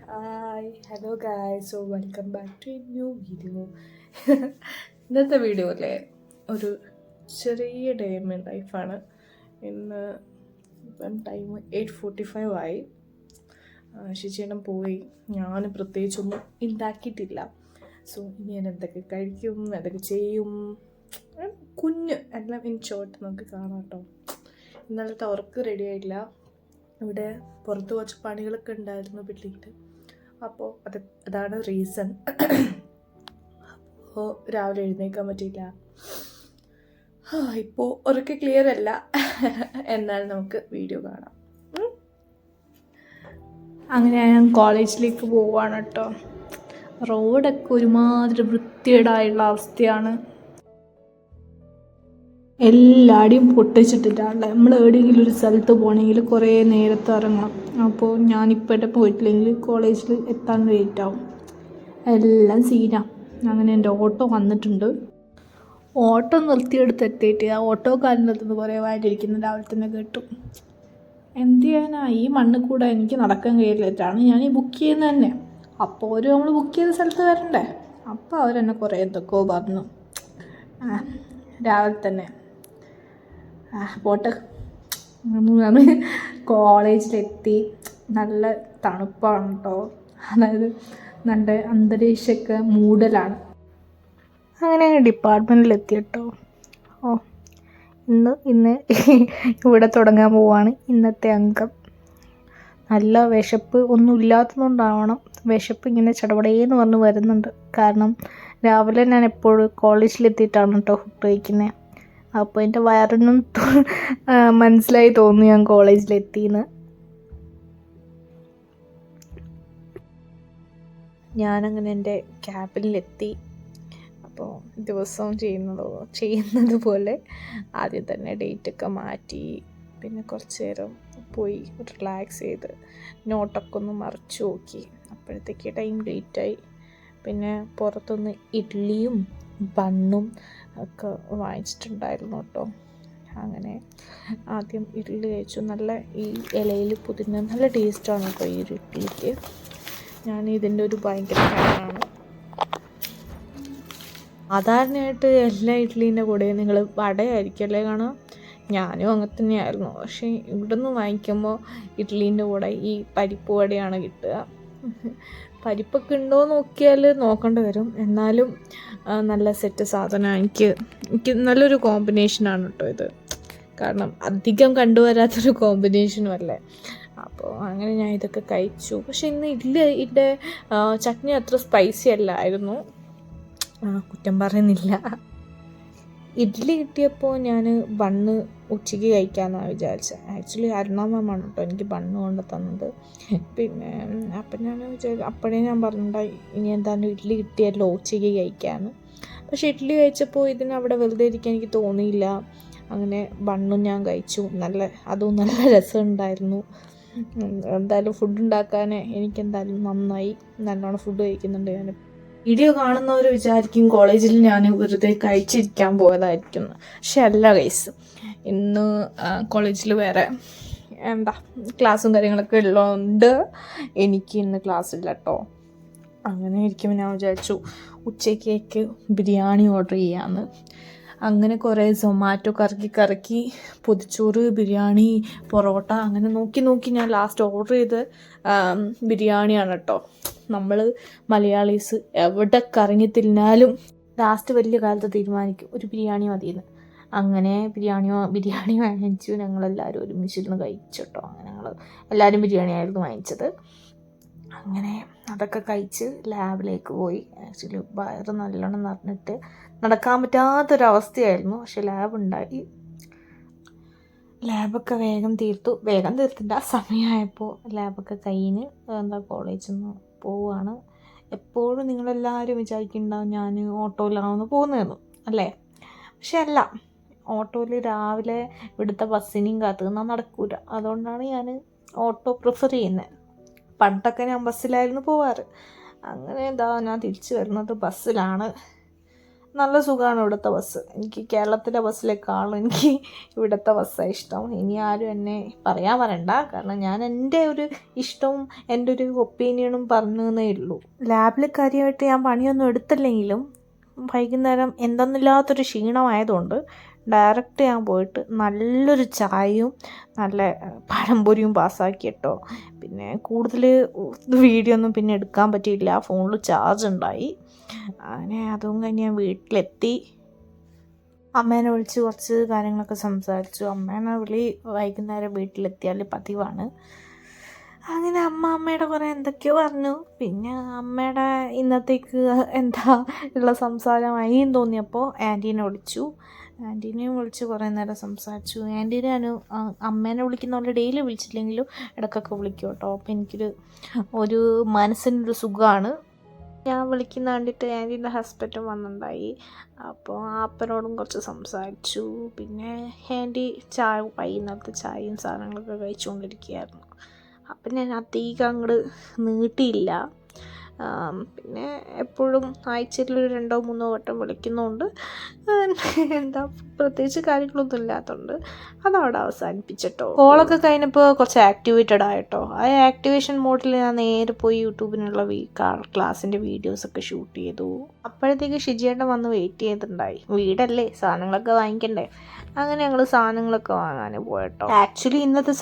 Hi hello guys, so welcome back to a new video. ഇന്നത്തെ video അല്ലേ ഒരു ചെറിയ ഡേ ഇൻ മൈ ലൈഫാണ്. ഇന്ന് ഇപ്പം ടൈം 8:45 ആയി. ശിശിയനം പോയി. ഞാൻ പ്രത്യേകിച്ചൊന്നും ഉണ്ടാക്കിയിട്ടില്ല. സോ ഇനി ഞാൻ എന്തൊക്കെ കഴിക്കും, എന്തൊക്കെ ചെയ്യും, കുഞ്ഞ് എല്ലാം ഇൻ ഷോർട്ട് നമുക്ക് കാണാം കേട്ടോ. ഇന്നലത്തെ ഉറക്ക് റെഡി ആയില്ല. ഇവിടെ പുറത്ത് കുറച്ച് പണികളൊക്കെ ഉണ്ടായിരുന്നു ബിൽഡിങ്ങിൽ. അപ്പോൾ അതാണ് റീസൺ. അപ്പോൾ രാവിലെ എഴുന്നേൽക്കാൻ പറ്റിയില്ല. ഇപ്പോൾ ഉറക്കെ ക്ലിയർ അല്ല. എന്നാൽ നമുക്ക് വീഡിയോ കാണാം. അങ്ങനെ ഞാൻ കോളേജിലേക്ക് പോവുകയാണ് കേട്ടോ. റോഡൊക്കെ ഒരുമാതിരി വൃത്തികേടായുള്ള അവസ്ഥയാണ്. എല്ലാവരുടെയും പൊട്ടിച്ചിട്ടിട്ടാണ്. നമ്മൾ എവിടെയെങ്കിലും ഒരു സ്ഥലത്ത് പോകണമെങ്കിൽ കുറേ നേരത്തെ ഇറങ്ങണം. അപ്പോൾ ഞാനിപ്പോഴത്തെ പോയിട്ടില്ലെങ്കിൽ കോളേജിൽ എത്താൻ ലേറ്റ് ആവും. എല്ലാം സീനാണ്. അങ്ങനെ എൻ്റെ ഓട്ടോ വന്നിട്ടുണ്ട്. ഓട്ടോ നിർത്തിയെടുത്ത് എത്തിയിട്ട് ആ ഓട്ടോക്കാരനടുത്ത് കുറേ വായിട്ടിരിക്കുന്നത് രാവിലെ തന്നെ കേട്ടു. എന്ത് ചെയ്യാനാ, ഈ മണ്ണിൽ കൂടെ എനിക്ക് നടക്കാൻ കഴിയില്ലേറ്റാണ് ഞാൻ ഈ ബുക്ക് ചെയ്യുന്നത് തന്നെ. അപ്പോൾ നമ്മൾ ബുക്ക് ചെയ്ത സ്ഥലത്ത് വരണ്ടേ. അപ്പോൾ അവരെന്നെ കുറേ എന്തൊക്കെയോ പറഞ്ഞു. രാവിലെ തന്നെ പോട്ടെ. നമ്മൾ കോളേജിലെത്തി. നല്ല തണുപ്പാണ് കേട്ടോ. അതായത് നല്ല അന്തരീക്ഷമൊക്കെ മൂടലാണ്. അങ്ങനെ ഡിപ്പാർട്ട്മെൻറ്റിലെത്തി കേട്ടോ. ഇന്ന് ഇവിടെ തുടങ്ങാൻ പോവാണ് ഇന്നത്തെ അംഗം. നല്ല വിശപ്പ് ഒന്നും ഇല്ലാത്തതുകൊണ്ടാവണം വിശപ്പ് ഇങ്ങനെ ചടപടേന്ന് പറഞ്ഞ് വരുന്നുണ്ട്. കാരണം രാവിലെ ഞാൻ എപ്പോഴും കോളേജിലെത്തിയിട്ടാണ് കേട്ടോ ഫുഡ് കഴിക്കുന്നത്. അപ്പോൾ എൻ്റെ വയറിനും മനസ്സിലായി തോന്നുന്നു ഞാൻ കോളേജിലെത്തിയെന്ന്. ഞാനങ്ങനെ എൻ്റെ ക്യാബിനിലെത്തി. അപ്പോൾ ദിവസവും ചെയ്യുന്നത് പോലെ ആദ്യം തന്നെ ഡേറ്റൊക്കെ മാറ്റി, പിന്നെ കുറച്ച് നേരം പോയി റിലാക്സ് ചെയ്ത് നോട്ടൊക്കെ ഒന്ന് മറിച്ച് നോക്കി. അപ്പോഴത്തേക്ക് ടൈം ലേറ്റായി. പിന്നെ പുറത്തുനിന്ന് ഇഡ്ഡലിയും ബണ്ണും ഒക്കെ വാങ്ങിച്ചിട്ടുണ്ടായിരുന്നു കേട്ടോ. അങ്ങനെ ആദ്യം ഇഡ്ഡലി കഴിച്ചു. നല്ല ഈ ഇലയിൽ പുതിന നല്ല ടേസ്റ്റാണ് കേട്ടോ ഈ ഒരു ഇഡ്ഡലിക്ക്. ഞാൻ ഇതിൻ്റെ ഒരു ഭയങ്കര ഫാനാണ്. സാധാരണയായിട്ട് എല്ലാ ഇഡ്ഡലീൻ്റെ കൂടെ നിങ്ങൾ വടയായിരിക്കുമല്ലേ കാണുക. ഞാനും അങ്ങനെ തന്നെയായിരുന്നു. പക്ഷേ ഇവിടെ നിന്ന് വാങ്ങിക്കുമ്പോൾ ഇഡ്ഡലീൻ്റെ കൂടെ ഈ പരിപ്പ് വടയാണ് കിട്ടുക. പരിപ്പൊക്കെ ഉണ്ടോ നോക്കിയാൽ നോക്കേണ്ടി വരും. എന്നാലും നല്ല സെറ്റ് സാധനമാണ്. എനിക്ക് നല്ലൊരു കോമ്പിനേഷനാണ് കേട്ടോ ഇത്. കാരണം അധികം കണ്ടുവരാത്തൊരു കോമ്പിനേഷനും അല്ലേ. അപ്പോൾ അങ്ങനെ ഞാൻ ഇതൊക്കെ കഴിച്ചു. പക്ഷേ ഇന്ന് ഇഡ്ഡലിയുടെ ചട്നി അത്ര സ്പൈസി അല്ലായിരുന്നു. കുറ്റം പറയുന്നില്ല. ഇഡ്ഡലി കിട്ടിയപ്പോൾ ഞാൻ ബണ്ണ് ഉച്ചയ്ക്ക് കഴിക്കാമെന്നാണ് വിചാരിച്ചത്. ആക്ച്വലി അരുണാമമാണ് കേട്ടോ എനിക്ക് ബണ്ണ് കൊണ്ട് തന്നത്. പിന്നെ അപ്പം ഞാൻ അപ്പോഴേ ഞാൻ പറഞ്ഞിട്ടുണ്ടായി ഇനി എന്തായാലും ഇഡ്ഡലി കിട്ടിയല്ലോ ഉച്ചയ്ക്ക് കഴിക്കാമെന്ന്. പക്ഷേ ഇഡ്ഡലി കഴിച്ചപ്പോൾ ഇതിനവിടെ വെറുതെ ഇരിക്കാൻ എനിക്ക് തോന്നിയില്ല. അങ്ങനെ ബണ്ണും ഞാൻ കഴിച്ചു. അതും നല്ല രസമുണ്ടായിരുന്നു. എന്തായാലും ഫുഡ് ഉണ്ടാക്കാൻ എനിക്കെന്തായാലും നന്നായി. നല്ലോണം ഫുഡ് കഴിക്കുന്നുണ്ട് ഞാൻ. വീഡിയോ കാണുന്നവർ വിചാരിക്കും കോളേജിൽ ഞാൻ വെറുതെ കഴിച്ചിരിക്കാൻ പോയതായിരിക്കും. പക്ഷെ അല്ല ഗൈസ്. ഇന്ന് കോളേജിൽ വേറെ ക്ലാസ്സും കാര്യങ്ങളൊക്കെ ഉള്ളതുകൊണ്ട് എനിക്ക് ഇന്ന് ക്ലാസ് ഇല്ല കേട്ടോ. അങ്ങനെ ഇരിക്കുമ്പോൾ ഞാൻ വിചാരിച്ചു ഉച്ചക്കേക്ക് ബിരിയാണി ഓർഡർ ചെയ്യാമെന്ന്. അങ്ങനെ കുറേ സൊമാറ്റോ കറക്കി പൊതിച്ചോറ്, ബിരിയാണി, പൊറോട്ട അങ്ങനെ നോക്കി ഞാൻ ലാസ്റ്റ് ഓർഡർ ചെയ്ത് ബിരിയാണിയാണ് കേട്ടോ. നമ്മൾ മലയാളീസ് എവിടെ കറങ്ങി തിരിഞ്ഞാലും ലാസ്റ്റ് വലിയ കാലത്ത് തീരുമാനിക്കും ഒരു ബിരിയാണി മതിയെന്ന്. അങ്ങനെ ബിരിയാണി വാങ്ങിച്ചു. ഞങ്ങളെല്ലാവരും ഒരുമിച്ചിരുന്ന് കഴിച്ചു കേട്ടോ. അങ്ങനെ ഞങ്ങൾ എല്ലാവരും ബിരിയാണിയായിരുന്നു വാങ്ങിച്ചത്. അങ്ങനെ അതൊക്കെ കഴിച്ച് ലാബിലേക്ക് പോയി. ആക്ച്വലി വയറ് നല്ലോണം നിറഞ്ഞിട്ട് നടക്കാൻ പറ്റാത്തൊരവസ്ഥയായിരുന്നു. പക്ഷെ ലാബൊക്കെ വേഗം തീർത്തില്ല. സമയമായപ്പോൾ ലാബൊക്കെ കഴിഞ്ഞ് കോളേജിൽ നിന്ന് പോവുകയാണ്. എപ്പോഴും നിങ്ങളെല്ലാവരും വിചാരിക്കുന്നുണ്ടാവും ഞാൻ ഓട്ടോയിലാണെന്ന് പോകുന്നതെന്ന് അല്ലേ. പക്ഷെ അല്ല, ഓട്ടോയിൽ രാവിലെ ഇവിടുത്തെ ബസ്സിനെയും കാത്തു നിന്നാൽ നടക്കൂല. അതുകൊണ്ടാണ് ഞാൻ ഓട്ടോ പ്രിഫർ ചെയ്യുന്നത്. പണ്ടൊക്കെ ഞാൻ ബസ്സിലായിരുന്നു പോവാറ്. അങ്ങനെ ഞാൻ തിരിച്ചു വരുന്നത് ബസ്സിലാണ്. നല്ല സുഖമാണ് ഇവിടുത്തെ ബസ്. എനിക്ക് കേരളത്തിലെ ബസ്സിലേക്കാളും എനിക്ക് ഇവിടുത്തെ ബസ്സാണ് ഇഷ്ടം. ഇനി ആരും എന്നെ പറയാൻ വരണ്ട, കാരണം ഞാൻ എൻ്റെ ഒരു ഇഷ്ടവും എൻ്റെ ഒരു ഒപ്പീനിയനും പറഞ്ഞേ ഉള്ളൂ. ലാബിൽ കാര്യമായിട്ട് ഞാൻ പണിയൊന്നും എടുത്തില്ലെങ്കിലും വൈകുന്നേരം എന്തെന്നില്ലാത്തൊരു ക്ഷീണമായതുകൊണ്ട് ഡയറക്റ്റ് ഞാൻ പോയിട്ട് നല്ലൊരു ചായയും നല്ല പഴംപൊരിയും പാസ്സാക്കി കേട്ടോ. പിന്നെ കൂടുതൽ വീഡിയോ ഒന്നും പിന്നെ എടുക്കാൻ പറ്റിയില്ല, ഫോണിൽ ചാർജ് ഉണ്ടായി. അങ്ങനെ അതും കഴിഞ്ഞ് ഞാൻ വീട്ടിലെത്തി. അമ്മേനെ വിളിച്ച് കുറച്ച് കാര്യങ്ങളൊക്കെ സംസാരിച്ചു. അമ്മേനെ വിളി വൈകുന്നേരം വീട്ടിലെത്തിയാൽ പതിവാണ്. അങ്ങനെ അമ്മയുടെ കുറേ എന്തൊക്കെയോ പറഞ്ഞു. പിന്നെ അമ്മയുടെ ഇന്നത്തേക്ക് എന്താ ഉള്ള സംസാരമായി തോന്നിയപ്പോൾ ആൻറ്റീനെ വിളിച്ചു. ആൻറ്റീനെയും വിളിച്ച് കുറേ നേരം സംസാരിച്ചു. ആൻറ്റീനെ ഞാൻ അമ്മേനെ വിളിക്കുന്ന പോലെ ഡെയിലി വിളിച്ചില്ലെങ്കിലും ഇടയ്ക്കൊക്കെ വിളിക്കും കേട്ടോ. അപ്പോൾ ഒരു മനസ്സിനൊരു സുഖമാണ്. ഞാൻ വിളിക്കുന്ന കണ്ടിട്ട് ആൻറ്റീൻ്റെ ഹസ്ബൻഡും വന്നിട്ടുണ്ടായി. അപ്പോൾ അപ്പനോടും കുറച്ച് സംസാരിച്ചു. പിന്നെ ആൻറ്റി വൈകുന്നേരത്തെ ചായയും സാധനങ്ങളൊക്കെ കഴിച്ചുകൊണ്ടിരിക്കുകയായിരുന്നു. അപ്പം ഞാൻ അധികം അങ്ങോട്ട് നീട്ടിയില്ല. പിന്നെ എപ്പോഴും ആഴ്ചയിൽ 2-3 വട്ടം വിളിക്കുന്നതുകൊണ്ട് എന്താ പ്രത്യേകിച്ച് കാര്യങ്ങളൊന്നും ഇല്ലാത്തതുകൊണ്ട് അതവിടെ അവസാനിപ്പിച്ചിട്ടോ. കോളൊക്കെ കഴിഞ്ഞപ്പോൾ കുറച്ച് ആക്ടിവേറ്റഡ് ആയിട്ടോ. ആ ആക്ടിവേഷൻ മോഡിൽ ഞാൻ നേരെ പോയി യൂട്യൂബിനുള്ള ക്ലാസ്സിൻ്റെ വീഡിയോസൊക്കെ ഷൂട്ട് ചെയ്തു. അപ്പോഴത്തേക്ക് ഷിജിയേട്ടൻ വന്ന് വെയിറ്റ് ചെയ്തിട്ടുണ്ടായി. വീടല്ലേ, സാധനങ്ങളൊക്കെ വാങ്ങിക്കണ്ടേ. അങ്ങനെ ഞങ്ങൾ സാധനങ്ങളൊക്കെ വാങ്ങാൻ പോയിട്ടോ. ആക്ച്വലി ഇന്നത്തെ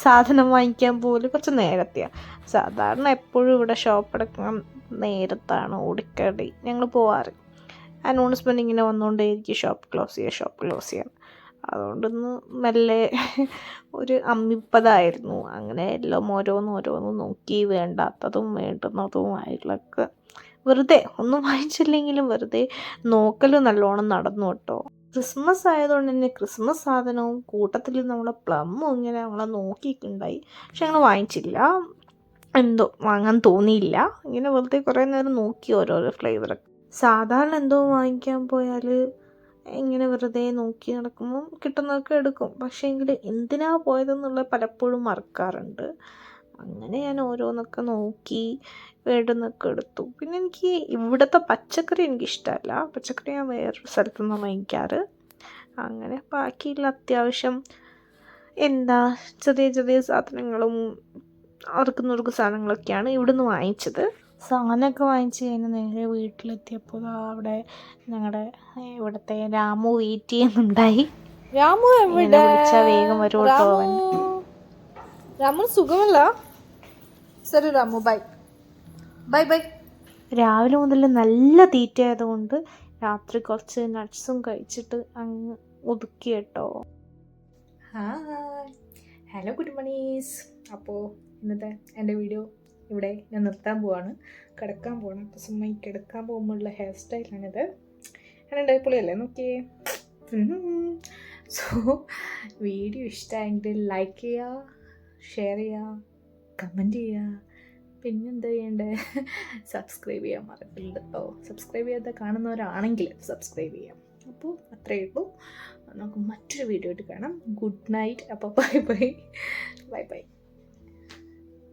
സാധനം വാങ്ങിക്കാൻ പോലും കുറച്ച് നേരത്തെയാണ്. സാധാരണ എപ്പോഴും ഇവിടെ ഷോപ്പടക്കാൻ നേരത്താണ് ഓടിക്കടി ഞങ്ങൾ പോവാറ്. അനൗൺസ്മെൻറ്റ് ഇങ്ങനെ വന്നുകൊണ്ടേയിരിക്കും, ഷോപ്പ് ക്ലോസ് ചെയ്യാൻ. അതുകൊണ്ടൊന്ന് മെല്ലെ ഒരു അമ്മിപ്പതായിരുന്നു. അങ്ങനെ എല്ലാം ഓരോന്നും നോക്കി വേണ്ടാത്തതും വേണ്ടുന്നതുമായിട്ടുള്ളൊക്കെ വെറുതെ ഒന്നും വാങ്ങിച്ചില്ലെങ്കിലും വെറുതെ നോക്കൽ നല്ലോണം നടന്നു കേട്ടോ. ക്രിസ്മസ് ആയതുകൊണ്ട് തന്നെ ക്രിസ്മസ് സാധനവും കൂട്ടത്തിൽ നമ്മളെ പ്ലമ്മും ഇങ്ങനെ നമ്മളെ നോക്കിയിട്ടുണ്ടായി. പക്ഷെ ഞങ്ങൾ വാങ്ങിച്ചില്ല, എന്തോ വാങ്ങാൻ തോന്നിയില്ല. ഇങ്ങനെ വെറുതെ കുറേ നേരം നോക്കി ഓരോരോ ഫ്ലേവറൊക്കെ. സാധാരണ എന്തോ വാങ്ങിക്കാൻ പോയാൽ ഇങ്ങനെ വെറുതെ നോക്കി നടക്കുമ്പം കിട്ടുന്നതൊക്കെ എടുക്കും. പക്ഷേ എങ്കിൽ എന്തിനാ പോയതെന്നുള്ളത് പലപ്പോഴും മറക്കാറുണ്ട്. അങ്ങനെ ഞാൻ ഓരോന്നൊക്കെ നോക്കി വേണ്ടുന്നൊക്കെ എടുത്തു. പിന്നെ എനിക്ക് ഇവിടുത്തെ പച്ചക്കറി എനിക്കിഷ്ടമല്ല. പച്ചക്കറി ഞാൻ വേറൊരു സ്ഥലത്തു നിന്ന് വാങ്ങിക്കാറ്. അങ്ങനെ ബാക്കിയുള്ള അത്യാവശ്യം ചെറിയ സാധനങ്ങളും നുറുക്ക് സാധനങ്ങളൊക്കെയാണ് ഇവിടുന്ന് വാങ്ങിച്ചത്. സാധനമൊക്കെ വാങ്ങിച്ച് കഴിഞ്ഞ് നേരെ വീട്ടിലെത്തിയപ്പോൾ അവിടെ ഞങ്ങളുടെ ഇവിടുത്തെ രാമു വെയിറ്റ് ചെയ്യുന്നുണ്ടായി. രാമു എവിടെ? വിളിച്ചാൽ വേഗം വരും കേട്ടോ. രാമു സുഖമല്ല. ശരി രാമു, ബൈ. രാവിലെ മുതൽ നല്ല തീറ്റയായതുകൊണ്ട് രാത്രി കുറച്ച് നട്ട്സും കഴിച്ചിട്ട് അങ്ങ് ഒതുക്കി കേട്ടോ. Hello good morning. അപ്പോൾ ഇന്നത്തെ എൻ്റെ വീഡിയോ ഇവിടെ ഞാൻ നിർത്താൻ പോവാണ്, കിടക്കാൻ പോകണം. അപ്പോൾ സുമ്മാ കിടക്കാൻ പോകുമ്പോഴുള്ള ഹെയർ സ്റ്റൈലാണിത്. ഞാനുണ്ടായി പൊളിയല്ലേ, നോക്കിയേ. സോ വീഡിയോ ഇഷ്ടമായെങ്കിൽ ലൈക്ക് ചെയ്യുക, ഷെയർ ചെയ്യുക, കമൻറ്റ് ചെയ്യുക. പിന്നെന്താ ചെയ്യേണ്ടത്? സബ്സ്ക്രൈബ് ചെയ്യാൻ മറക്കരുത് കേട്ടോ. സബ്സ്ക്രൈബ് ചെയ്യാതെ കാണുന്നവരാണെങ്കിൽ സബ്സ്ക്രൈബ് ചെയ്യാം. അപ്പോൾ അത്രയേ ഉള്ളൂ. നമുക്ക് മറ്റൊരു വീഡിയോ ആയിട്ട് കാണാം. Good night. അപ്പോൾ ബൈ.